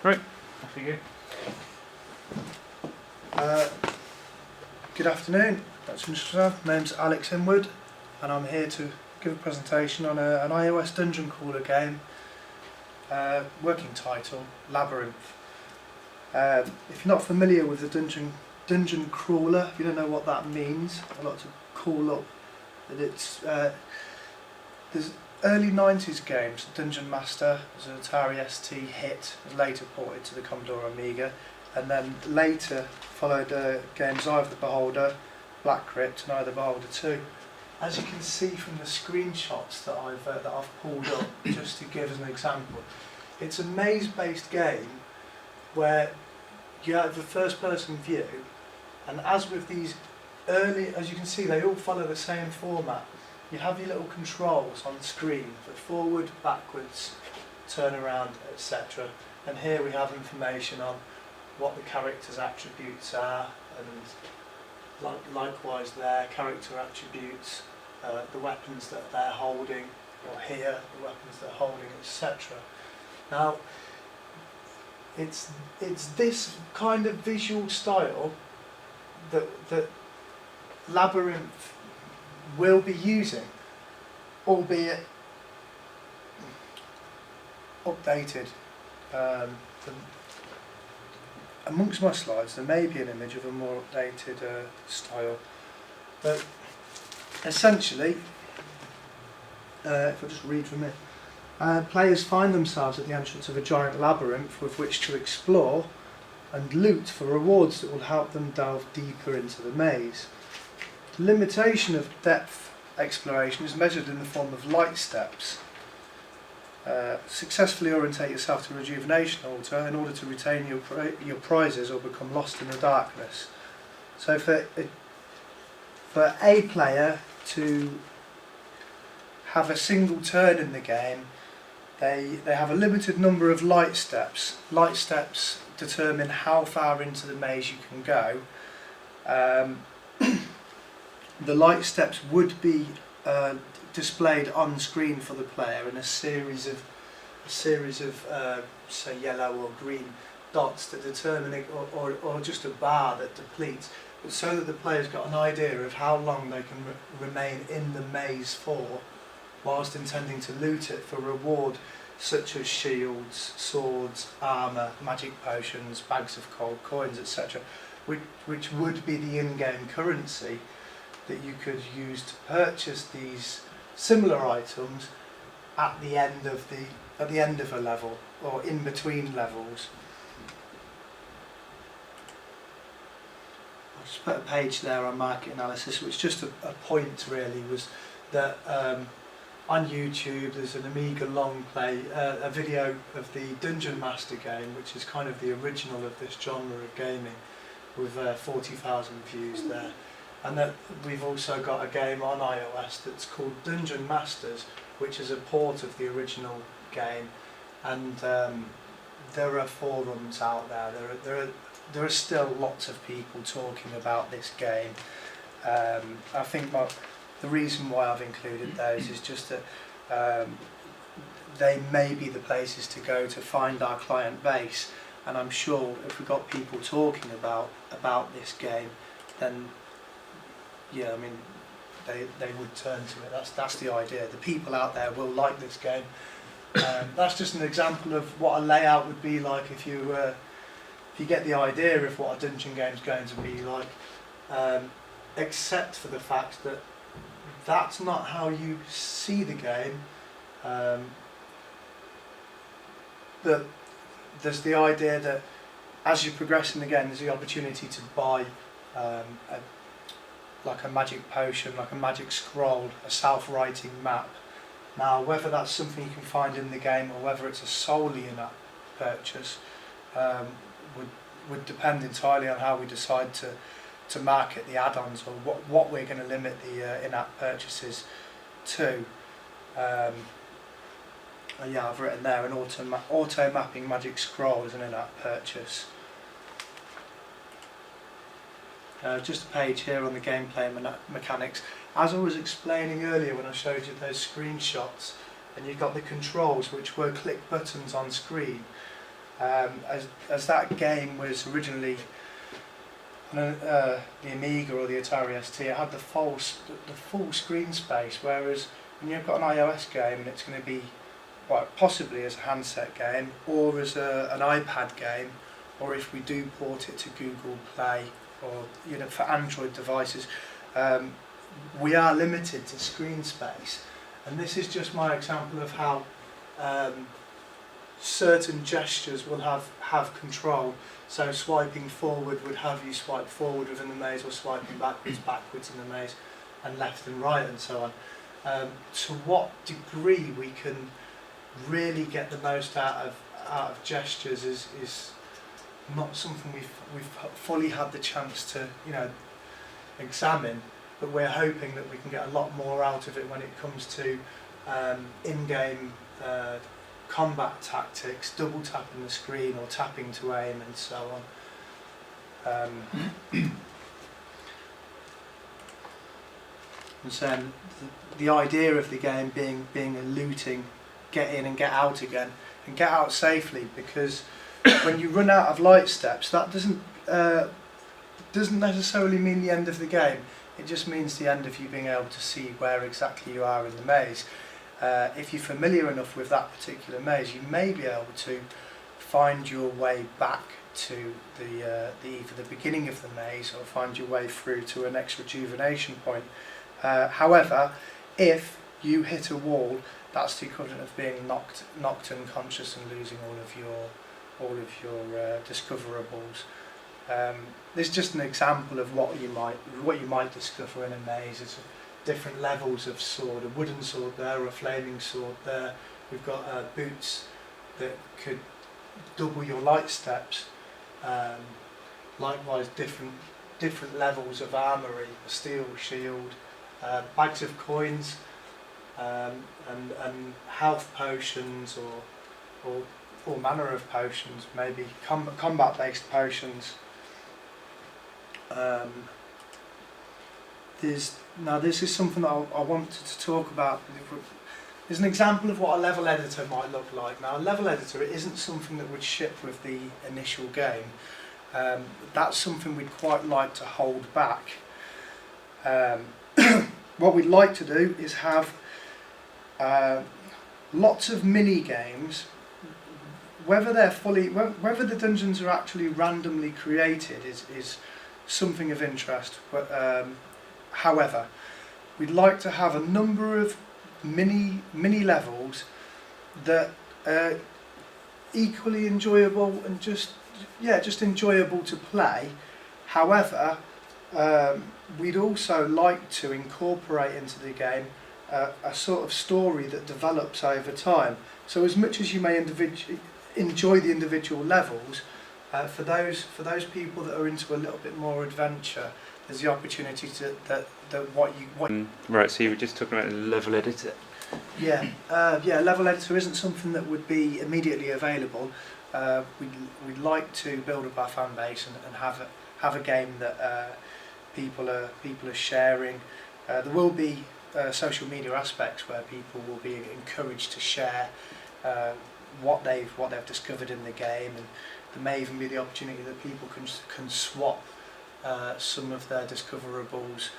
Right, off you go. Good afternoon, my name's Alex Inwood and I'm here to give a presentation on an iOS dungeon crawler game, working title, Labyrinth. If you're not familiar with the dungeon crawler, if you don't know what that means, I'd like to call up that it's there's early 90s games. Dungeon Master was an Atari ST hit, was later ported to the Commodore Amiga, and then later followed games Eye of the Beholder, Black Crypt and Eye of the Beholder 2. As you can see from the screenshots that I've pulled up, just to give as an example, it's a maze-based game where you have a first-person view, and as with these early, as you can see, they all follow the same format. You have your little controls on the screen for forward, backwards, turn around, etc. And here we have information on what the character's attributes are, and likewise their character attributes, the weapons that they're holding, or here, the weapons they're holding, etc. Now, it's this kind of visual style that Labyrinth will be using, albeit updated. Amongst my slides there may be an image of a more updated style, but essentially, if I just read from it, players find themselves at the entrance of a giant labyrinth with which to explore and loot for rewards that will help them delve deeper into the maze. The limitation of depth exploration is measured in the form of light steps. Successfully orientate yourself to a rejuvenation altar in order to retain your prizes or become lost in the darkness. So for a player to have a single turn in the game, they have a limited number of light steps. Light steps determine how far into the maze you can go. The light steps would be displayed on screen for the player in a series of say yellow or green dots that determine it, or just a bar that depletes, but so that the player's got an idea of how long they can remain in the maze for, whilst intending to loot it for reward such as shields, swords, armour, magic potions, bags of gold, coins, etc., which would be the in-game currency that you could use to purchase these similar items at the end of a level or in between levels. I'll just put a page there on market analysis, which just a point really was that on YouTube there's an Amiga long play, a video of the Dungeon Master game, which is kind of the original of this genre of gaming, with 40,000 views there. And that we've also got a game on iOS that's called Dungeon Masters, which is a port of the original game. And there are forums out there. There are still lots of people talking about this game. I think the reason why I've included those is just that they may be the places to go to find our client base. And I'm sure if we've got people talking about this game, then yeah, I mean, they would turn to it. That's the idea. The people out there will like this game. That's just an example of what a layout would be like if you get the idea of what a dungeon game is going to be like. Except for the fact that that's not how you see the game. But there's the idea that as you progress in the game, there's the opportunity to buy like a magic potion, like a magic scroll, a self-writing map. Now, whether that's something you can find in the game or whether it's a solely in-app purchase would depend entirely on how we decide to market the add-ons, or what we're going to limit the in-app purchases to. Yeah, I've written there an auto-mapping magic scroll as an in-app purchase. Just a page here on the gameplay mechanics. As I was explaining earlier when I showed you those screenshots, and you've got the controls which were click buttons on screen, As that game was originally on the Amiga or the Atari ST, it had the full screen space, whereas when you've got an iOS game and it's going to be possibly as a handset game or as an iPad game, or if we do port it to Google Play or for Android devices, we are limited to screen space. And this is just my example of how certain gestures will have control. So swiping forward would have you swipe forward within the maze, or swiping backwards in the maze, and left and right and so on. To what degree we can really get the most out of gestures is not something we've fully had the chance to examine, but we're hoping that we can get a lot more out of it when it comes to in-game combat tactics, double tapping the screen or tapping to aim and so on. And so the idea of the game being a looting, get in and get out again, and get out safely, because when you run out of light steps, that doesn't necessarily mean the end of the game. It just means the end of you being able to see where exactly you are in the maze. If you're familiar enough with that particular maze, you may be able to find your way back to either the beginning of the maze, or find your way through to a next rejuvenation point. However, if you hit a wall, that's the equivalent of being knocked unconscious and losing all of your discoverables. This is just an example of what you might discover in a maze. It's different levels of sword, a wooden sword there, or a flaming sword there. We've got boots that could double your light steps. Likewise, different levels of armoury, a steel shield, bags of coins, and health potions, or all manner of potions, maybe combat-based potions. This is something that I wanted to talk about. There's an example of what a level editor might look like. Now, a level editor, it isn't something that would ship with the initial game. That's something we'd quite like to hold back. What we'd like to do is have lots of mini games. Whether the dungeons are actually randomly created is something of interest. But however, we'd like to have a number of mini levels that are equally enjoyable and just enjoyable to play. However, we'd also like to incorporate into the game a sort of story that develops over time. So as much as you may enjoy the individual levels, for those people that are into a little bit more adventure, there's the opportunity to Right. So you were just talking about a level editor. Yeah, level editor isn't something that would be immediately available. We'd like to build up our fan base and have a game that people are sharing. There will be social media aspects where people will be encouraged to share what they've discovered in the game, and there may even be the opportunity that people can swap some of their discoverables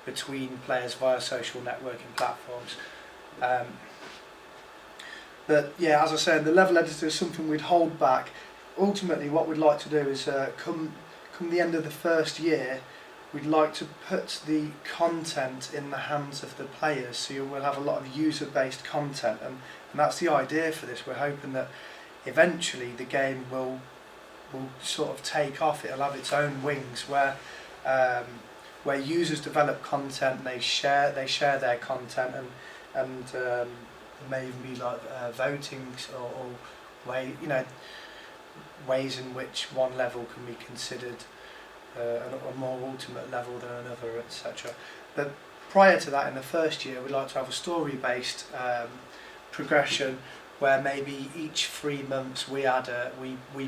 between players via social networking platforms. But yeah, as I said, the level editor is something we'd hold back. Ultimately, what we'd like to do is come the end of the first year, we'd like to put the content in the hands of the players, so you will have a lot of user-based content, and that's the idea for this. We're hoping that eventually the game will sort of take off. It'll have its own wings where users develop content, they share their content, and there may even be like votings or ways in which one level can be considered a more ultimate level than another, etc. But prior to that, in the first year, we'd like to have a story-based progression where maybe each 3 months we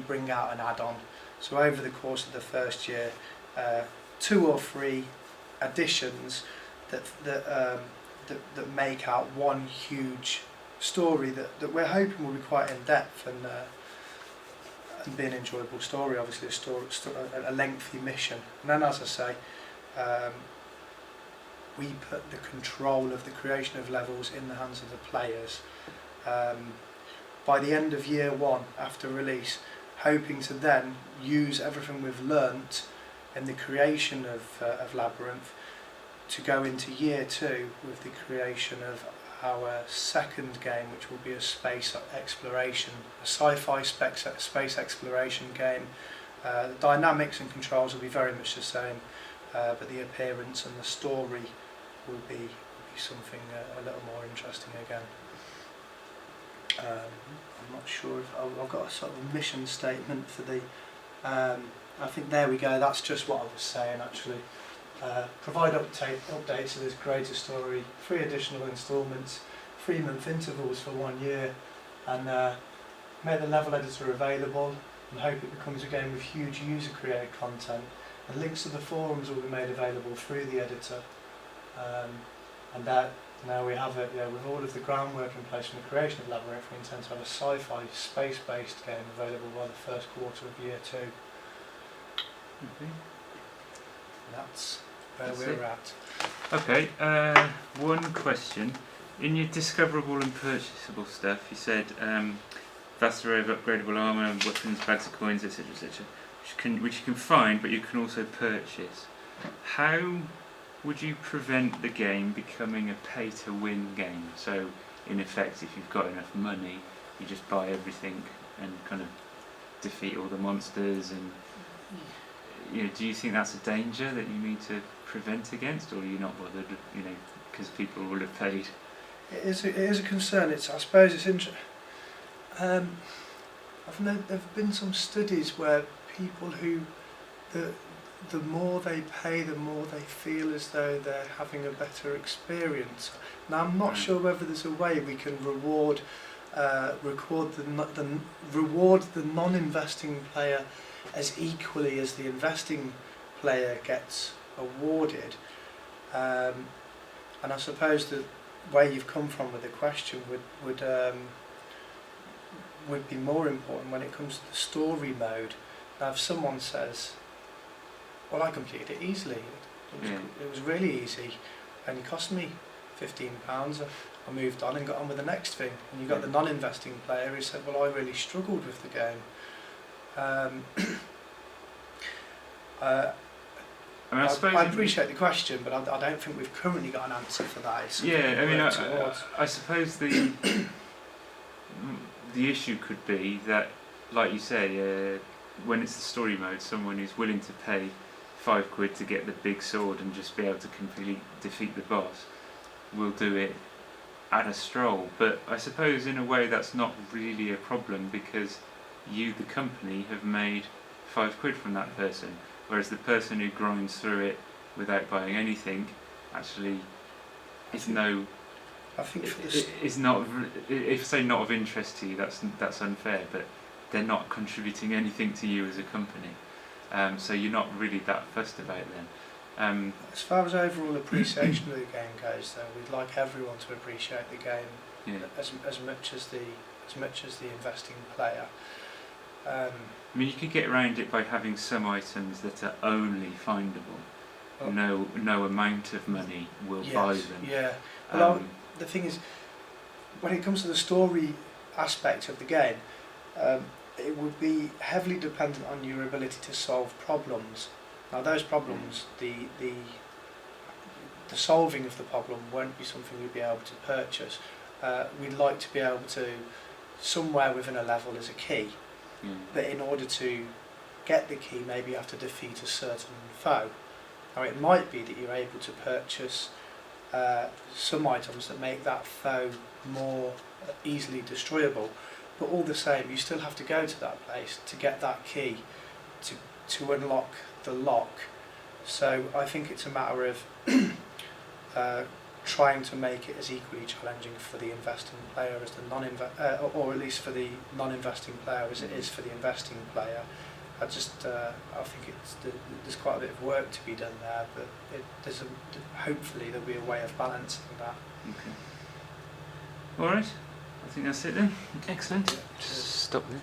bring out an add-on. So over the course of the first year, 2 or 3 additions that make out one huge story that we're hoping will be quite in depth and be an enjoyable story. Obviously, a lengthy mission. And then, as I say, we put the control of the creation of levels in the hands of the players. By the end of year 1 after release, hoping to then use everything we've learnt in the creation of Labyrinth to go into year 2 with the creation of our second game, which will be a space exploration, a sci-fi space exploration game. The dynamics and controls will be very much the same, but the appearance and the story will be something a little more interesting again. I'm not sure if I've got a sort of a mission statement for the. I think there we go. That's just what I was saying actually. Provide updates to this greater story, 3 additional instalments, 3-month intervals for 1 year, and make the level editor available. And hope it becomes a game with huge user-created content. And links to the forums will be made available through the editor. And that. Now we have it, with all of the groundwork in place from the creation of Labyrinth, we intend to have a sci-fi, space-based game available by the first quarter of year 2. Okay. And that's where we're at. Okay, one question. In your discoverable and purchasable stuff, you said vast array of upgradable armour, weapons, bags of coins, etc., etc., which you can find, but you can also purchase. How would you prevent the game becoming a pay-to-win game? So, in effect, if you've got enough money, you just buy everything and kind of defeat all the monsters. And do you think that's a danger that you need to prevent against, or are you not bothered? Because people will have paid. It is a concern. I suppose it's interesting. There've been some studies where people who the more they pay, the more they feel as though they're having a better experience. Now, I'm not sure whether there's a way we can reward the non-investing player as equally as the investing player gets awarded. And I suppose the where you've come from with the question would be more important when it comes to the story mode. Now, if someone says, well, I completed it easily. It was really easy, and it cost me £15. I moved on and got on with the next thing. And you've got the non-investing player who said, well, I really struggled with the game. I appreciate the question, but I don't think we've currently got an answer for that. I suppose the issue could be that, like you say, when it's the story mode, someone who's willing to pay £5 to get the big sword and just be able to completely defeat the boss will do it at a stroll. But I suppose in a way that's not really a problem, because you, the company, have made £5 from that person, whereas the person who grinds through it without buying anything actually is not, if say not of interest to you, that's unfair, but they're not contributing anything to you as a company. So you're not really that fussed about them. As far as overall appreciation of the game goes, though, we'd like everyone to appreciate the game as much as the investing player. You could get around it by having some items that are only findable. No amount of money will buy them. Yeah. Well, the thing is, when it comes to the story aspect of the game, it would be heavily dependent on your ability to solve problems. Now, those problems, the solving of the problem won't be something we'd be able to purchase. We'd like to be able to, somewhere within a level is a key, but in order to get the key, maybe you have to defeat a certain foe. Now, it might be that you're able to purchase some items that make that foe more easily destroyable, but all the same, you still have to go to that place to get that key to unlock the lock. So I think it's a matter of trying to make it as equally challenging for the investing player as the or at least for the non-investing player as it is for the investing player. I think there's quite a bit of work to be done there, but hopefully there'll be a way of balancing that. Okay. All right. I think that's it then. Excellent. Just stop this.